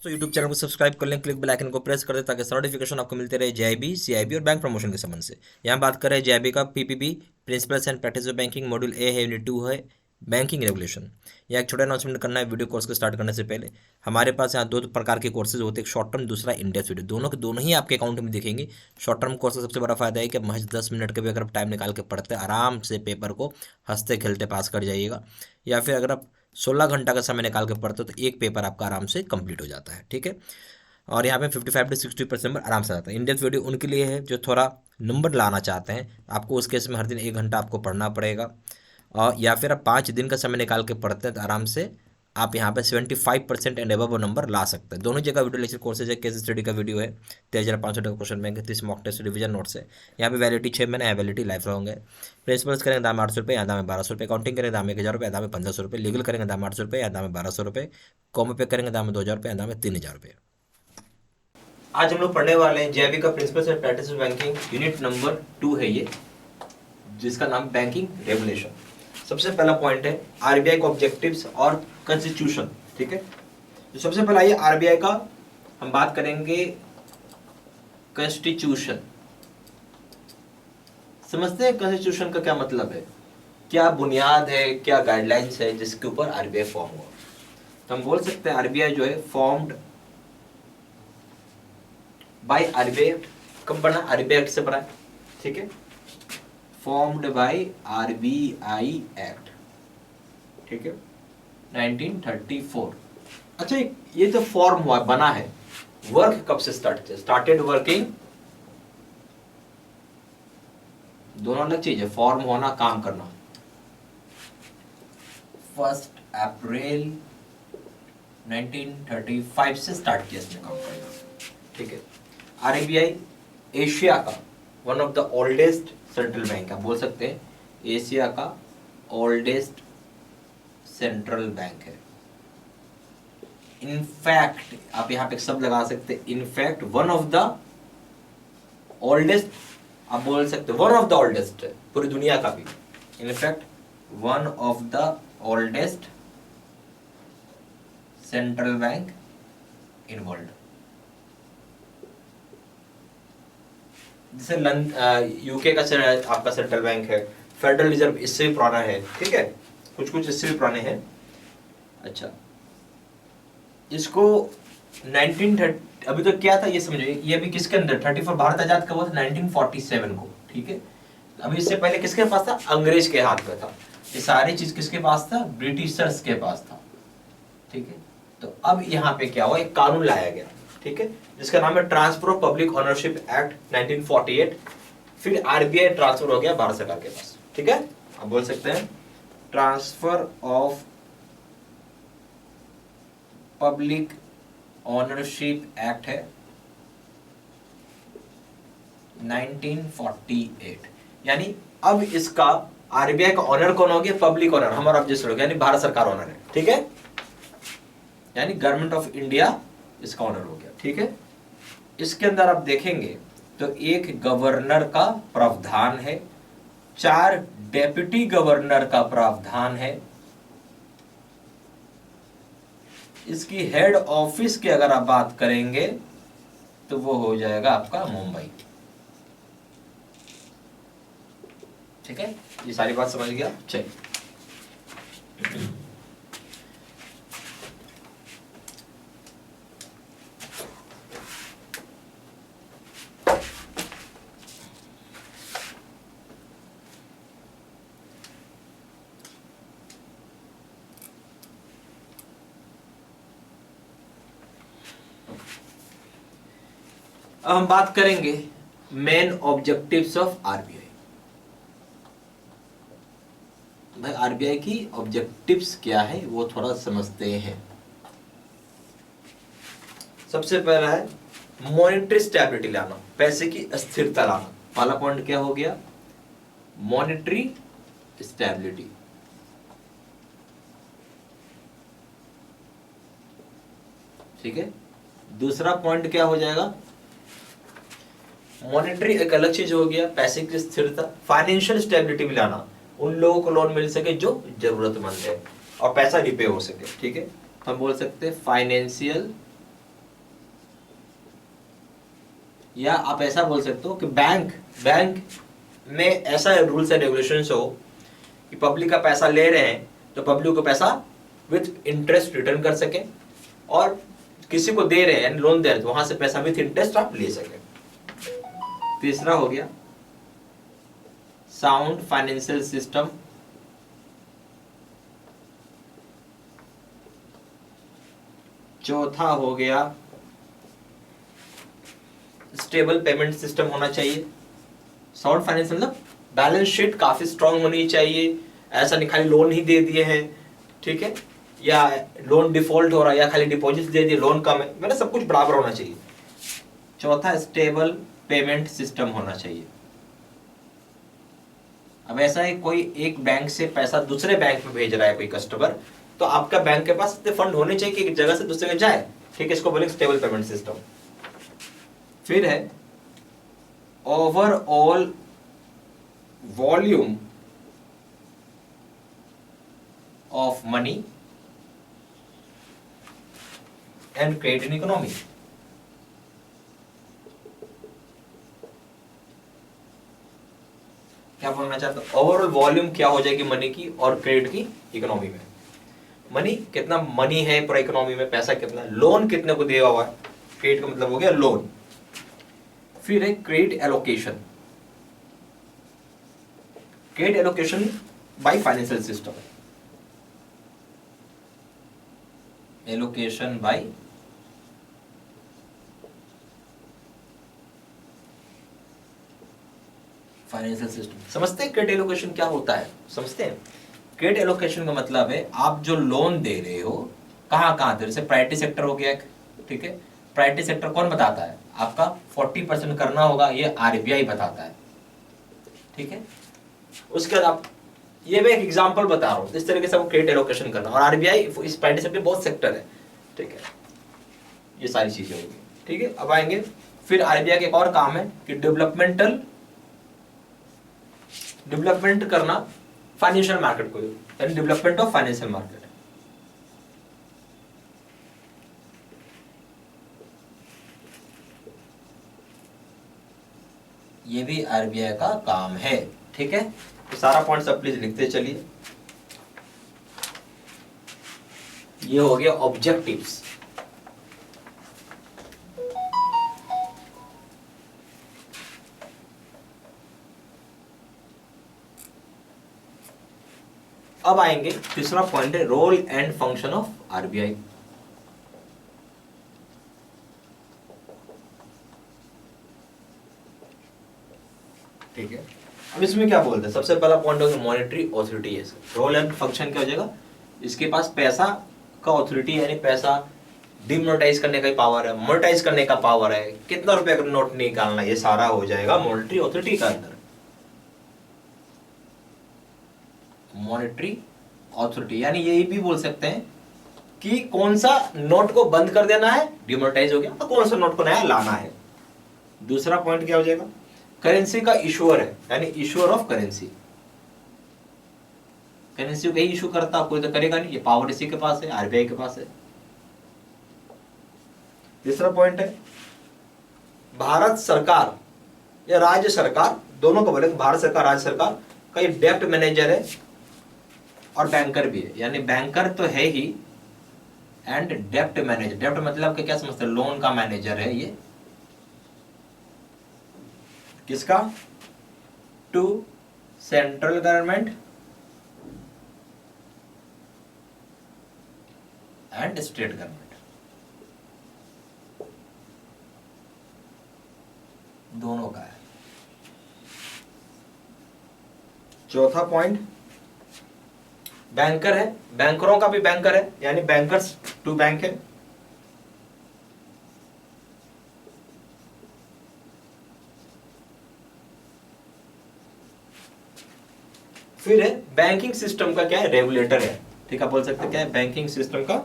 तो YouTube channel को subscribe कर लें, क्लिक बेल आइकन को प्रेस कर दें ताकि नोटिफिकेशन आपको मिलते रहे जेआईबी, सीआईबी और बैंक प्रमोशन के संबंध से। यहाँ बात करें जेआईबी का PPB principles and practice of banking, module A है, यूनिट 2 है बैंकिंग रेगुलेशन। यहाँ एक छोटा अनाउंसमेंट करना है वीडियो कोर्स को स्टार्ट करने से पहले। हमारे पास यहाँ दो प्रकार के कोर्सेज होते हैं, एक शॉर्ट टर्म, दूसरा इंडेक्स वीडियो। दोनों के दोनों ही आपके अकाउंट में दिखेंगे। शॉर्ट टर्म कोर्स का सबसे बड़ा फायदा है कि महज 10 मिनट के भी अगर टाइम निकाल के पढ़ते आराम से पेपर को हंसते खेलते पास कर जाइएगा। या फिर अगर आप 16 घंटा का समय निकाल के पढ़ते हो तो एक पेपर आपका आराम से कंप्लीट हो जाता है। ठीक है, और यहाँ पे 55 से 60% नंबर आराम से आता है। इंडेक्स वीडियो उनके लिए है जो थोड़ा नंबर लाना चाहते हैं। आपको उस केस में हर दिन 1 घंटा आपको पढ़ना पड़ेगा, और या फिर आप 5 दिन का समय निकाल के पढ़ते हैं तो आराम से आप यहाँ पे 75% एंड एबव नंबर ला सकते हैं। दोनों जगह वीडियो लेक्चर कोर्सेज है, केस स्टडी का वीडियो है, 13,500 का क्वेश्चन बैंक है, 30 मॉक टेस्ट रिविजन नोट्स है। यहाँ पे वैलिडिटी 6 महीने है, वैलिडिटी लाइफ लॉन्ग है। प्रिंसिपल्स करेंगे दाम 800 रुपये, यहाँ दाम है 1200 रुपये। अकाउंटिंग करेंगे दाम 1000 रुपये, दाम है 1500 रुपये। लीगल करेंगे दाम 800 रुपये, यहाँ दाम है 1200 रुपये। कॉमो पे करेंगे दाम है 2000 रुपये, यहाँ दाम है 3000 रुपये। आज हम लोग पढ़ने वाले हैं जेआईबी का principles and practice of banking, unit number 2 है ये, जिसका नाम बैंकिंग रेगुलेशन। सबसे पहला पॉइंट है आरबीआई का ऑब्जेक्टिव्स और कॉन्स्टिट्यूशन। ठीक है, तो सबसे पहला ये आरबीआई का हम बात करेंगे कॉन्स्टिट्यूशन। समझते हैं कॉन्स्टिट्यूशन का क्या मतलब है, क्या बुनियाद है, क्या गाइडलाइंस है जिसके ऊपर आरबीआई फॉर्म हुआ। तो हम बोल सकते हैं आरबीआई जो है फॉर्म्ड बाय आरबीआई एक्ट। कब बना? आरबीआई एक्ट से बना है। ठीक है, फॉर्म्ड बाय आरबीआई एक्ट। ठीक है, 1934। अच्छा, ये तो फॉर्म हुआ, बना है, वर्क कब से स्टार्टेड वर्किंग, दोनों अलग चीज है। फॉर्म होना, काम करना। 1 अप्रैल 1935 से स्टार्ट किया इसने काम करना। ठीक है, आरबीआई एशिया का one of the oldest central bank है, बोल सकते हैं एशिया का ओल्डेस्ट सेंट्रल बैंक है। इनफैक्ट आप यहां पे एक शब्द लगा सकते हैं, in fact one of the oldest, आप बोल सकते वन ऑफ द ओल्डेस्ट पूरी दुनिया का भी, in fact one of the oldest central bank in world. जैसे यूके का आपका सेंट्रल बैंक है, फेडरल रिजर्व इससे भी पुराना है। ठीक है, कुछ कुछ इससे भी पुराने हैं। अच्छा, इसको 1930 अभी तो क्या था ये समझो, ये अभी किसके अंदर 34 भारत आजाद कब हुआ था? 1947 को। ठीक है, अभी इससे पहले किसके पास था? अंग्रेज के हाथ में था। ये सारी चीज किसके पास था? ब्रिटिशर्स के पास था। ठीक है, तो अब यहाँ पे क्या हुआ, एक कानून लाया गया। ठीक है, जिसका नाम है transfer of public ownership act 1948। फिर आरबीआई ट्रांसफर हो गया भारत सरकार के पास। ठीक है, आप बोल सकते हैं transfer of public ownership act है 1948। यानी अब इसका आरबीआई का ऑनर कौन हो गया? पब्लिक ऑनर, हमारा रजिस्टर हो गया, यानी भारत सरकार ऑनर है। ठीक है, यानी गवर्नमेंट ऑफ इंडिया इसका ऑनर हो गया। ठीक है, इसके अंदर आप देखेंगे तो एक गवर्नर का प्रावधान है, 4 डेप्यूटी गवर्नर का प्रावधान है। इसकी हेड ऑफिस की अगर आप बात करेंगे तो वो हो जाएगा आपका मुंबई। ठीक है, ये सारी बात समझ गया। चलिए, अब हम बात करेंगे मेन ऑब्जेक्टिव्स ऑफ आरबीआई। भाई आरबीआई की ऑब्जेक्टिव्स क्या है वो थोड़ा समझते हैं। सबसे पहला है मॉनेटरी स्टेबिलिटी लाना, पैसे की अस्थिरता लाना। पहला पॉइंट क्या हो गया? Monetary stability. ठीक है, दूसरा पॉइंट क्या हो जाएगा? मॉनेटरी एक अलग चीज हो गया, पैसे की स्थिरता। फाइनेंशियल स्टेबिलिटी भी लाना, उन लोगों को लोन मिल सके जो जरूरतमंद है और पैसा रिपे हो सके। ठीक है, हम बोल सकते हैं फाइनेंशियल या आप ऐसा बोल सकते हो कि बैंक बैंक में ऐसा रूल्स एंड रेगुलेशंस हो कि पब्लिक का पैसा ले रहे हैं तो पब्लिक को पैसा विथ इंटरेस्ट रिटर्न कर सके, और किसी को दे रहे हैं लोन दे रहे हैं तो वहां से पैसा विथ इंटरेस्ट आप ले सके। तीसरा हो गया साउंड फाइनेंशियल सिस्टम। चौथा हो गया स्टेबल पेमेंट सिस्टम होना चाहिए। साउंड फाइनेंस मतलब बैलेंस शीट काफी स्ट्रांग होनी चाहिए, ऐसा नहीं खाली लोन ही दे दिए हैं, ठीक है, या लोन डिफॉल्ट हो रहा है या खाली डिपॉजिट दे दिए, लोन कम है, मतलब सब कुछ बराबर होना चाहिए। चौथा स्टेबल पेमेंट सिस्टम होना चाहिए। अब ऐसा है कोई एक बैंक से पैसा दूसरे बैंक में भेज रहा है कोई कस्टमर, तो आपका बैंक के पास इतने फंड होने चाहिए कि एक जगह से दूसरे जगह जाए, ठीक है, इसको बोलेंगे स्टेबल पेमेंट सिस्टम। फिर है overall volume of money and credit in economy. क्या बोलना चाहता हूं, ओवरऑल वॉल्यूम क्या हो जाएगी मनी की और क्रेडिट की इकोनॉमी में। मनी कितना मनी है पूरा इकोनॉमी में, पैसा कितना, लोन कितने को दिया हुआ है, क्रेडिट का मतलब हो गया लोन। फिर है credit allocation. Credit allocation by financial system, allocation by financial system. समझते हैं क्रेडिट एलोकेशन क्या होता है, समझते हैं। क्रेडिट एलोकेशन का मतलब है आप जो लोन दे रहे हो कहाँ कहाँ दे, जैसे प्रायोरिटी सेक्टर हो गया, ठीक है, प्रायोरिटी सेक्टर कौन बताता है, आपका 40% करना होगा, ये आरबीआई बताता है, ठीक है। उसके बाद आप, ये मैं एक एग्जांपल बता रहा हूँ, इस तरीके से आपको क्रेडिट एलोकेशन करना, और आरबीआई इस प्रायोरिटी सेक्टर में बहुत सेक्टर है, ठीक है, ये सारी चीजें होगी, ठीक है। अब आएंगे फिर आरबीआई का एक और काम है कि डेवलपमेंट करना फाइनेंशियल मार्केट को, यानी डेवलपमेंट ऑफ फाइनेंशियल मार्केट। ये भी आरबीआई का काम है, ठीक है। तो सारा पॉइंट सब प्लीज लिखते चलिए। ये हो गया ऑब्जेक्टिव्स। अब आएंगे तीसरा पॉइंट है role and function of RBI. ठीक है, अब इसमें क्या बोलते हैं, सबसे पहला पॉइंट होगा मॉनेटरी ऑथोरिटी है। रोल एंड फंक्शन क्या हो जाएगा, इसके पास पैसा का ऑथोरिटी, यानी पैसा डिमोनेटाइज करने का पावर है, मोनेटाइज करने का पावर है, कितना रुपए का नोट निकालना, ये सारा हो जाएगा मॉनेटरी ऑथोरिटी का अंदर। मॉनेटरी ऑथोरिटी यानी यही भी बोल सकते हैं कि कौन सा नोट को बंद कर देना है, डिमोनेटाइज हो गया, तो कौन सा नोट को नया लाना है। दूसरा पॉइंट क्या हो जाएगा, करेंसी का इशूअर है, यानी इशूअर ऑफ करेंसी। करेंसी को इशू करता, कोई तो करेगा नहीं, ये पावर इसी के पास है, आरबीआई के पास है। तीसरा पॉइंट है भारत सरकार या राज्य सरकार, दोनों को बोले, भारत सरकार राज्य सरकार का ये डेप्ट मैनेजर है और बैंकर भी है, यानी बैंकर तो है ही एंड डेप्ट मैनेजर। डेप्ट मतलब क्या समझते हैं, लोन का मैनेजर है ये, किसका, to central government and state government, दोनों का है। चौथा पॉइंट बैंकर है, बैंकरों का भी बैंकर है, यानी बैंकर्स टू बैंक है। फिर है बैंकिंग सिस्टम का क्या है, रेगुलेटर है, ठीक है, बोल सकते हैं क्या है, बैंकिंग सिस्टम का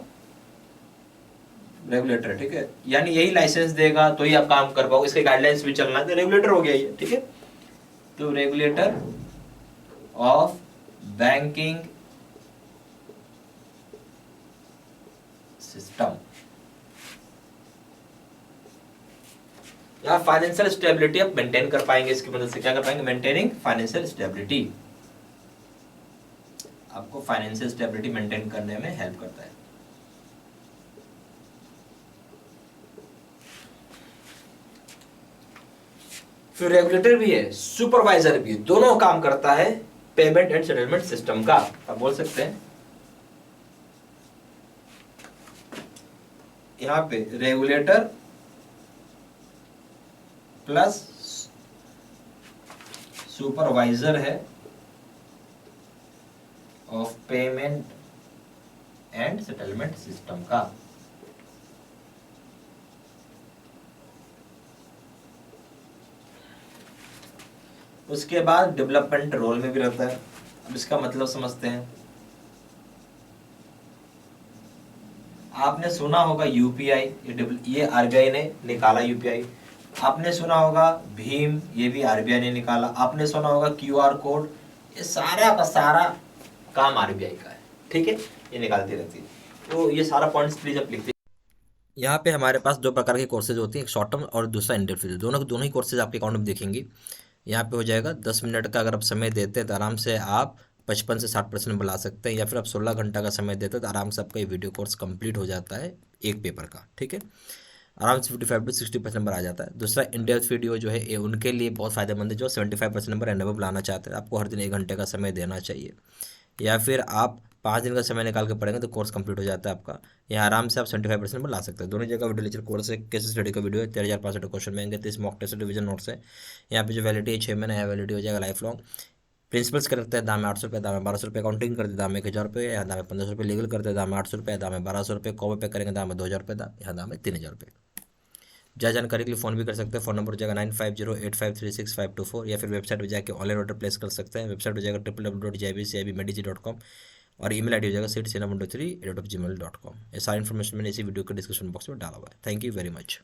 रेगुलेटर, ठीक है, यानी यही लाइसेंस देगा तो ही आप काम कर पाओगे, इसके गाइडलाइंस भी चलना है, तो रेगुलेटर हो गया ये, ठीक है। तो रेगुलेटर ऑफ बैंकिंग सिस्टम, यहाँ फाइनेंशियल स्टेबिलिटी आप मेंटेन कर पाएंगे, इसकी मदद से क्या कर पाएंगे, मेंटेनिंग फाइनेंशियल स्टेबिलिटी, आपको फाइनेंशियल स्टेबिलिटी मेंटेन करने में हेल्प करता है। फिर रेगुलेटर भी है, सुपरवाइजर भी है, दोनों काम करता है पेमेंट एंड सेटलमेंट सिस्टम का। आप बोल सकते हैं यहां पे रेगुलेटर प्लस सुपरवाइजर है of payment and settlement system का। उसके बाद डेवलपमेंट रोल में भी रहता है। अब इसका मतलब समझते हैं। आपने सुना होगा यूपीआई, ये आरबीआई ने निकाला यूपीआई। आपने सुना होगा भीम, ये भी आरबीआई ने निकाला। आपने सुना होगा क्यूआर कोड, ये सारा का सारा काम आरबीआई का है, ठीक है, ये निकालती रहती है। तो ये सारा पॉइंट्स प्लीज आप लिखते। यहाँ पे हमारे पास दो प्रकार के कोर्सेज होते हैं, एक शॉर्ट टर्म और दूसरा इंटरफेस। दोनों ही कोर्सेज आपके अकाउंट में दिखेंगे। यहाँ पे हो जाएगा 10 मिनट का, अगर आप समय देते हैं तो आराम से आप 55 से 60% बुला सकते हैं, या फिर आप 16 घंटा का समय देते हैं तो आराम से आपका ये वीडियो कोर्स कंप्लीट हो जाता है एक पेपर का, ठीक है। आराम से 55 to 60% नंबर आ जाता है। दूसरा इंडेप्थ वीडियो जो है ये उनके लिए बहुत फायदेमंद है जो 75% नंबर एंड अबव लाना चाहते हैं। आपको हर दिन 1 घंटे का समय देना चाहिए, या फिर आप 5 दिन का समय निकाल के पढ़ेंगे तो कोर्स कंप्लीट हो जाता है आपका। यहाँ आराम से आप 75% नंबर ला सकते हैं। दोनों जगह वीडियो लेक्चर कोर्स है, केस स्टडी का वीडियो है, 13,500 क्वेश्चन रहेंगे, 30 मॉक टेस्ट डिवीजन नोट्स है। यहाँ पे जो वैलिडिटी है 6 महीने, यहाँ वैलिडिटी हो जाएगा लाइफ लॉन्ग। प्रिंसिपल्स का रखते हैं दाम है 800 रुपये, दाम है 1200 रुपये, अकाउंटिंग करते दाम है 1000 रुपये, यहाँ दाम है 1500 रुपये, लीगल करते दाम है 800 रुपये, दाम है 1200 रुपये, कॉपी पे करेंगे दाम है 2000 रुपये, यहाँ दाम है 3000 रुपये। ज़्यादा जानकारी के लिए फ़ोन भी कर सकते हैं। फ़ोन नंबर हो जाएगा 9508536524, या फिर वेबसाइट में जाकर ऑनलाइन ऑर्डर प्लेस कर सकते हैं। वेबसाइट हो जाएगा www.jibcibmedg.com, और ईमेल आईडी हो जाएगा seedsinna123@gmail.com। ये सारी इन्फॉर्मेशन मैंने इसी वीडियो के डिस्क्रिप्शन बॉक्स में डाला हुआ है। Thank you very much.